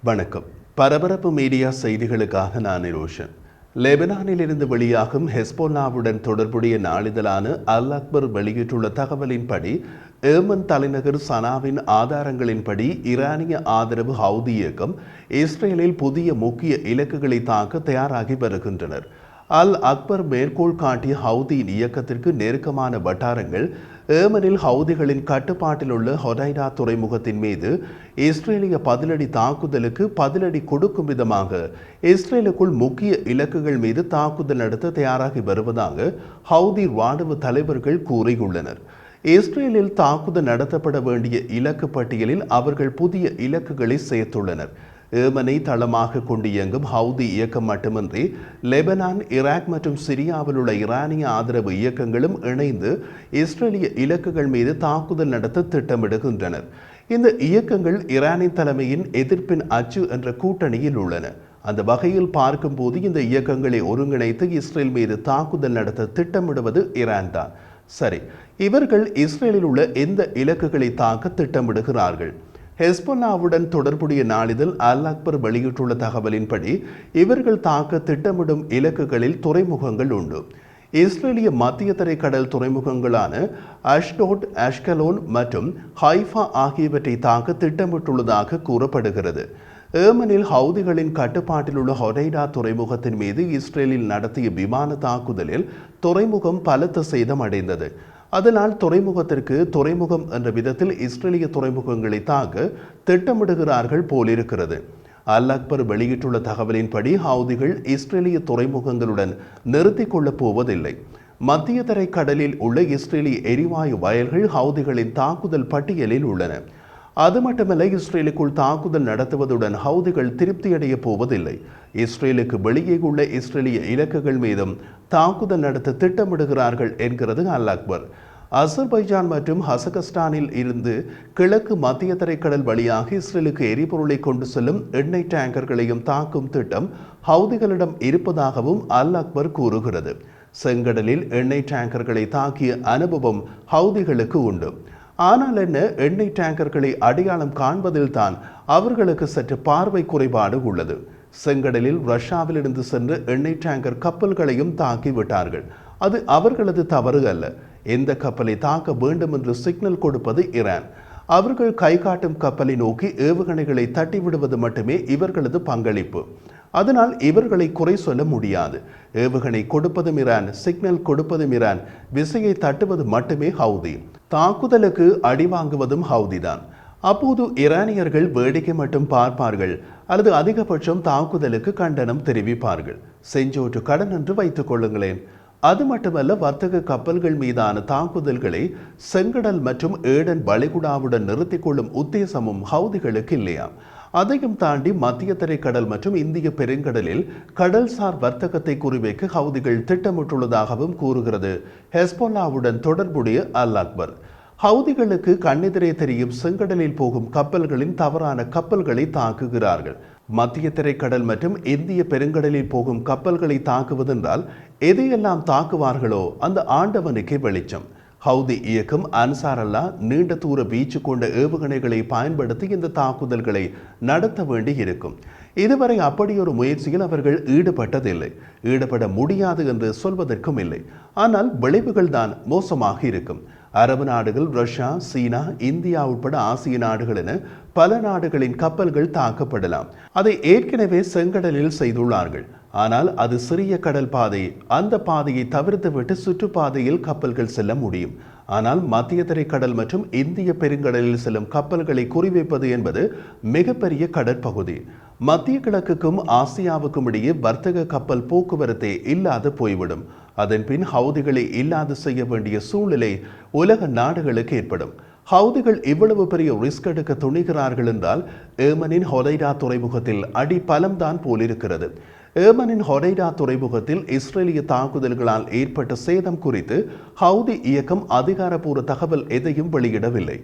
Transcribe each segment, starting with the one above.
வணக்கம். பரபரப்பு மீடியா செய்திகளுக்காக நான் நிரோஷன். லெபனானில் இருந்து வெளியாகும் ஹெஸ்போல்லாவுடன் தொடர்புடைய நாளிதழான அல் அக்பர் வெளியிட்டுள்ள தகவலின்படி, ஏமன் தலைநகர் சனாவின் ஆதாரங்களின்படி ஈரானிய ஆதரவு ஹவுதி இயக்கம் இஸ்ரேலில் புதிய முக்கிய இலக்குகளை தாக்க தயாராகி வருகின்றனர். அல் அக்பர் மேற்கோள் காட்டிய ஹவுதியின் இயக்கத்திற்கு நெருக்கமான வட்டாரங்கள் ஏமனில் ஹவுதிகளின் கட்டுப்பாட்டில் உள்ள ஹொடைடா துறைமுகத்தின் மீது இஸ்ரேலிய பதிலடி தாக்குதலுக்கு பதிலடி கொடுக்கும் விதமாக இஸ்ரேலுக்குள் முக்கிய இலக்குகள் மீது தாக்குதல் நடத்த தயாராகி வருவதாக ஹவுதி ராணுவ தலைவர்கள் கூறியுள்ளனர். இஸ்ரேலில் தாக்குதல் நடத்தப்பட வேண்டிய இலக்கு பட்டியலில் அவர்கள் புதிய இலக்குகளை சேர்த்துள்ளனர். ஏமனை தளமாக கொண்டு இயங்கும் ஹவுதி இயக்கம் மட்டுமின்றி லெபனான், ஈராக் மற்றும் சிரியாவில் உள்ள ஈரானிய ஆதரவு இயக்கங்களும் இணைந்து இஸ்ரேலிய இலக்குகள் மீது தாக்குதல் நடத்த திட்டமிடுகின்றனர். இந்த இயக்கங்கள் ஈரானின் தலைமையின் எதிர்ப்பின் அச்சு என்ற கூட்டணியில் உள்ளன. அந்த வகையில் பார்க்கும்போது இந்த இயக்கங்களை ஒருங்கிணைத்து இஸ்ரேல் மீது தாக்குதல் நடத்த திட்டமிடுவது ஈரான் தான். சரி, இவர்கள் இஸ்ரேலில் உள்ள எந்த இலக்குகளை தாக்க திட்டமிடுகிறார்கள்? ஹெஸ்போல்லாவுடன் தொடர்புடைய நாளிதழ் அல் அக்பர் வெளியிட்டுள்ள தகவலின்படி, இவர்கள் தாக்க திட்டமிடும் இலக்குகளில் துறைமுகங்கள் உண்டு. இஸ்ரேலிய மத்திய தரைக்கடல் துறைமுகங்களான அஷ்டோட், அஷ்கலோன் மற்றும் ஹைஃபா ஆகியவற்றை தாக்க திட்டமிட்டுள்ளதாக கூறப்படுகிறது. ஏமனில் ஹவுதிகளின் கட்டுப்பாட்டில் உள்ள ஹொடைடா துறைமுகத்தின் மீது இஸ்ரேலில் நடத்திய விமான தாக்குதலில் துறைமுகம் பலத்த சேதம் அடைந்தது. அதனால் துறைமுகம் என்ற விதத்தில் இஸ்ரேலிய துறைமுகங்களை தாக்க திட்டமிடுகிறார்கள் போலிருக்கிறது. அல் அக்பர் வெளியிட்டுள்ள தகவலின்படி, ஹவுதிகள் இஸ்ரேலிய துறைமுகங்களுடன் நிறுத்திக் கொள்ளப் போவதில்லை. மத்திய தரை கடலில் உள்ள இஸ்ரேலிய எரிவாயு வயல்கள் ஹவுதிகளின் தாக்குதல் பட்டியலில் உள்ளன. அது மட்டுமல்ல, இஸ்ரேலுக்குள் தாக்குதல் நடத்துவதுடன் ஹவுதிகள் திருப்தியடைய போவதில்லை. இஸ்ரேலுக்கு வெளியே உள்ள இஸ்ரேலிய இலக்குகள் மீதும் தாக்குதல் நடத்த திட்டமிடுகிறார்கள் என்கிறது அல் அக்பர். அசர்பைஜான் மற்றும் கசகஸ்தானில் இருந்து கிழக்கு மத்திய தரைக்கடல் வழியாக இஸ்ரேலுக்கு எரிபொருளை கொண்டு செல்லும் எண்ணெய் டேங்கர்களையும் தாக்கும் திட்டம் ஹவுதிகளிடம் இருப்பதாகவும் அல் அக்பர் கூறுகிறது. செங்கடலில் எண்ணெய் டேங்கர்களை தாக்கிய அனுபவம் ஹவுதிகளுக்கு உண்டு. ஆனால் என்ன, எண்ணெய் டேங்கர்களை அடையாளம் காண்பதில் தான் அவர்களுக்கு சற்று பார்வை குறைபாடு உள்ளது. செங்கடலில் ரஷ்யாவிலிருந்து சென்ற எண்ணெய் டேங்கர் கப்பல்களையும் தாக்கிவிட்டார்கள். அது அவர்களது தவறு அல்ல. எந்த கப்பலை தாக்க வேண்டும் என்று சிக்னல் கொடுப்பது ஈரான். அவர்கள் கை காட்டும் கப்பலை நோக்கி ஏவுகணைகளை தட்டிவிடுவது மட்டுமே இவர்களது பங்களிப்பு. அதனால் இவர்களை குறை சொல்ல முடியாது. ஏவுகணை கொடுப்பதும் ஈரான், சிக்னல் கொடுப்பதும் ஈரான், விசையை தட்டுவது மட்டுமே ஹவுதி. தாக்குதலுக்கு அடி வாங்குவதும் ஹவுதிதான். அப்போது ஈரானியர்கள் வேடிக்கை மட்டும் பார்ப்பார்கள் அல்லது அதிகபட்சம் தாக்குதலுக்கு கண்டனம் தெரிவிப்பார்கள். செஞ்சோற்று கடன் என்று வைத்துக் கொள்ளுங்களேன். அது மட்டுமல்ல, வர்த்தக கப்பல்கள் மீதான தாக்குதல்களை செங்கடல் மற்றும் ஏடன் வளைகுடாவுடன் நிறுத்திக் கொள்ளும் உத்தேசமும் ஹவுதிகளுக்கு இல்லையா? அதையும் தாண்டி மத்திய தரைக்கடல் மற்றும் இந்திய பெருங்கடலில் கடல்சார் வர்த்தகத்தை குறிவைக்க ஹவுதிகள் திட்டமிட்டுள்ளதாகவும் கூறுகிறது ஹெஸ்போல்லாவுடன் தொடர்புடைய அல் அக்பர். ஹவுதிகளுக்கு கண்ணெதிரே தெரியும் செங்கடலில் போகும் கப்பல்களின் தவறான கப்பல்களை தாக்குகிறார்கள். மத்திய திரைக்கடல் மற்றும் இந்திய பெருங்கடலில் போகும் கப்பல்களை தாக்குவதென்றால் எதையெல்லாம் தாக்குவார்களோ அந்த ஆண்டவனுக்கே வெளிச்சம். ஹவுதி இயக்கம் அன்சார் அல்லா நீண்ட தூர வீச்சு கொண்ட ஏவுகணைகளை பயன்படுத்தி இந்த தாக்குதல்களை நடத்த வேண்டி இருக்கும். இதுவரை அப்படியொரு முயற்சியில் அவர்கள் ஈடுபட்டதில்லை. ஈடுபட முடியாது என்று சொல்வதற்கும் இல்லை. ஆனால் விளைவுகள் தான் மோசமாக இருக்கும். அரபு நாடுகள், ரஷ்யா, சீனா, இந்தியா உட்பட ஆசிய நாடுகள் என பல நாடுகளின் கப்பல்கள் தாக்கப்படலாம். அதை ஏற்கனவே செங்கடலில் செய்துள்ளார்கள். ஆனால் அது சிறிய கடல் பாதை. அந்த பாதையை தவிர்த்துவிட்டு சுற்றுப்பாதையில் கப்பல்கள் செல்ல முடியும். ஆனால் மத்திய தரைக்கடல் மற்றும் இந்திய பெருங்கடலில் செல்லும் கப்பல்களை குறிவைப்பது என்பது மிகப்பெரிய கடற்பகுதி. மத்திய கிழக்குக்கும் ஆசியாவுக்கும் இடையே வர்த்தக கப்பல் போக்குவரத்தே இல்லாது போய்விடும். அதன் பின் ஹவுதிகளை இல்லாது செய்ய வேண்டிய சூழ்நிலை உலக நாடுகளுக்கு ஏற்படும். ஹவுதிகள் இவ்வளவு பெரிய ரிஸ்க் எடுக்க துணிகிறார்கள் என்றால் ஏமனின் ஹொடைடா துறைமுகத்தில் அடி பலம்தான் போலிருக்கிறது. ஏமனின் ஹொடைடா துறைமுகத்தில் இஸ்ரேலிய தாக்குதல்களால் ஏற்பட்ட சேதம் குறித்து ஹவுதி இயக்கம் அதிகாரப்பூர்வ தகவல் எதையும் வெளியிடவில்லை.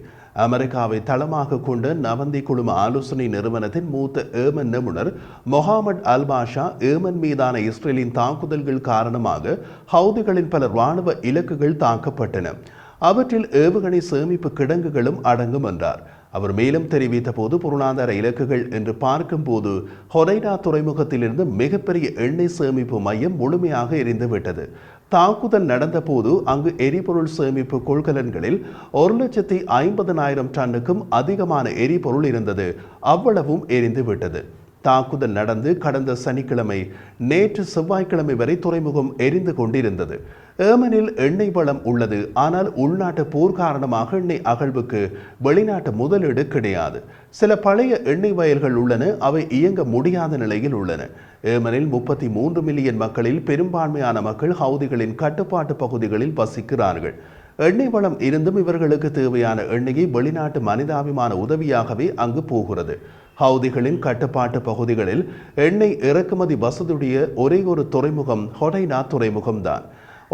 அமெரிக்காவை தளமாக கொண்ட நவந்தி குழும ஆலோசனை நிறுவனத்தின் மூத்த ஏமன் நிபுணர் மொஹாமட் அல் பாஷா, ஏமன் மீதான இஸ்ரேலின் தாக்குதல்கள் காரணமாக ஹவுதிகளின் பல இராணுவ இலக்குகள் தாக்கப்பட்டன. அவற்றில் ஏவுகணை சேமிப்பு கிடங்குகளும் அடங்கும் என்றார். அவர் மேலும் தெரிவித்த போது, பொருளாதார இலக்குகள் என்று பார்க்கும்போது ஹொரைடா துறைமுகத்திலிருந்து மிகப்பெரிய எண்ணெய் சேமிப்பு மையம் முழுமையாக எரிந்துவிட்டது. தாக்குதல் நடந்தபோது அங்கு எரிபொருள் சேமிப்பு கொள்கலன்களில் 1,50,000 டன்னுக்கும் அதிகமான எரிபொருள் இருந்தது. அவ்வளவும் எரிந்துவிட்டது. தாக்குதல் நடந்து கடந்த சனிக்கிழமை நேற்று செவ்வாய்க்கிழமை வரை துறைமுகம் எரிந்து கொண்டிருந்தது. ஏமனில் எண்ணெய் வளம் உள்ளது. ஆனால் உள்நாட்டு போர் காரணமாக எண்ணெய் அகழ்வுக்கு வெளிநாட்டு முதலீடு கிடையாது. சில பழைய எண்ணெய் வயல்கள் உள்ளன. அவை இயங்க முடியாத நிலையில் உள்ளன. ஏமனில் 33 மில்லியன் மக்களில் பெரும்பான்மையான மக்கள் ஹவுதிகளின் கட்டுப்பாட்டு பகுதிகளில் வசிக்கிறார்கள். எண்ணெய் வளம் இருந்தும் இவர்களுக்கு தேவையான எண்ணெயை வெளிநாட்டு மனிதாபிமான உதவியாகவே அங்கு போகிறது. ஹவுதிகளின் கட்டுப்பாட்டு பகுதிகளில் எண்ணெய் இறக்குமதி வசதியுடைய ஒரே ஒரு துறைமுகம் ஹொடைனா துறைமுகம்தான்.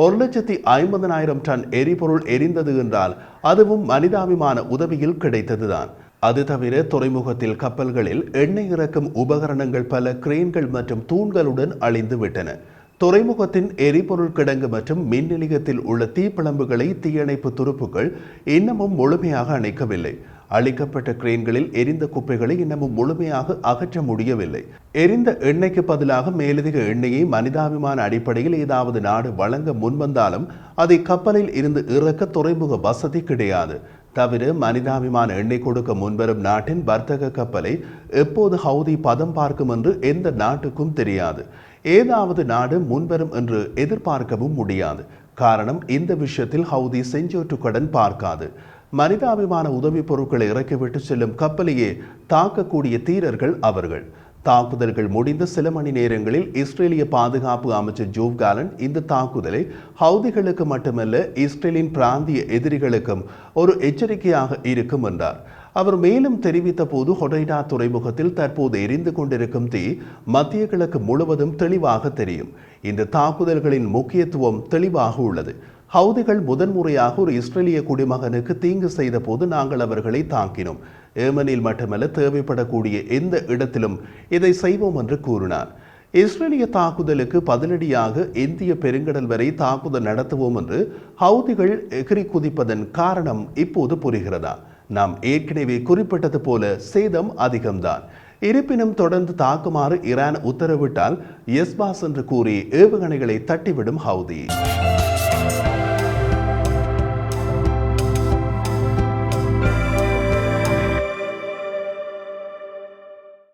1,50,000 டன் எரிபொருள் எரிந்தது என்றால் அதுவும் மனிதாபிமான உதவியில் கிடைத்ததுதான். அது தவிர துறைமுகத்தில் கப்பல்களில் எண்ணெய் இறக்கும் உபகரணங்கள் பல கிரேன்கள் மற்றும் தூண்களுடன் அழிந்து விட்டன. துறைமுகத்தின் எரிபொருள் கிடங்கு மற்றும் மின் நிலையத்தில் உள்ள தீப்பிழம்புகளை தீயணைப்பு துருப்புகள் இன்னமும் முழுமையாக அணைக்கவில்லை. அழிக்கப்பட்ட கிரேன்களில் எரிந்த குப்பைகளை இன்னமும் முழுமையாக அகற்ற முடியவில்லை. எரிந்த எண்ணெய்க்கு பதிலாக மேலதிக எண்ணெயை மனிதாபிமான அடிப்படையில் ஏதாவது நாடு வழங்க முன்வந்தாலும் அதை கப்பலில் இருந்து இறக்க துறைமுக வசதி கிடையாது. தவிர மனிதாபிமான எண்ணெய் கொடுக்க முன்வரும் நாட்டின் வர்த்தக கப்பலை எப்போது ஹவுதி பதம் பார்க்கும் என்று எந்த நாட்டுக்கும் தெரியாது. ஏதாவது நாடு முன்வரும் என்று எதிர்பார்க்கவும் முடியாது. காரணம், இந்த விஷயத்தில் ஹவுதி செஞ்சோற்று கடன் பார்க்காது. மனிதாபிமான உதவி பொருட்களை இறக்கிவிட்டு செல்லும் கப்பலையே தாக்கக்கூடிய தீரர்கள் அவர்கள். தாக்குதல்கள் முடிந்த சில மணி நேரங்களில் இஸ்ரேலிய பாதுகாப்பு அமைச்சர் ஜோவ் காலன் இந்த தாக்குதலை ஹவுதிகளுக்கு மட்டுமல்ல இஸ்ரேலின் பிராந்திய எதிரிகளுக்கும் ஒரு எச்சரிக்கையாக இருக்கும் என்றார். அவர் மேலும் தெரிவித்த போது, ஹொடைடா துறைமுகத்தில் தற்போது எரிந்து கொண்டிருக்கும் தீ மத்திய கிழக்கு முழுவதும் தெளிவாக தெரியும். இந்த தாக்குதல்களின் முக்கியத்துவம் தெளிவாக உள்ளது. ஹவுதிகள் முதன்முறையாக ஒரு இஸ்ரேலிய குடிமகனுக்கு தீங்கு செய்த போது நாங்கள் அவர்களை தாக்கினோம். ஏமனில் மட்டுமல்ல, தேவைப்படக்கூடிய எந்த இடத்திலும் இதை செய்வோம் என்று கூறினார். இஸ்ரேலிய தாக்குதலுக்கு பதிலடியாக இந்திய பெருங்கடல் வரை தாக்குதல் நடத்துவோம் என்று ஹவுதிகள் எகிரி குதிப்பதன் காரணம் இப்போது புரிகிறதா? நாம் ஏற்கனவே குறிப்பிட்டது போல சேதம் அதிகம்தான். இருப்பினும் தொடர்ந்து தாக்குமாறு ஈரான் உத்தரவிட்டால் எஸ்பாஸ் என்று கூறி ஏவுகணைகளை தட்டிவிடும் ஹவுதி.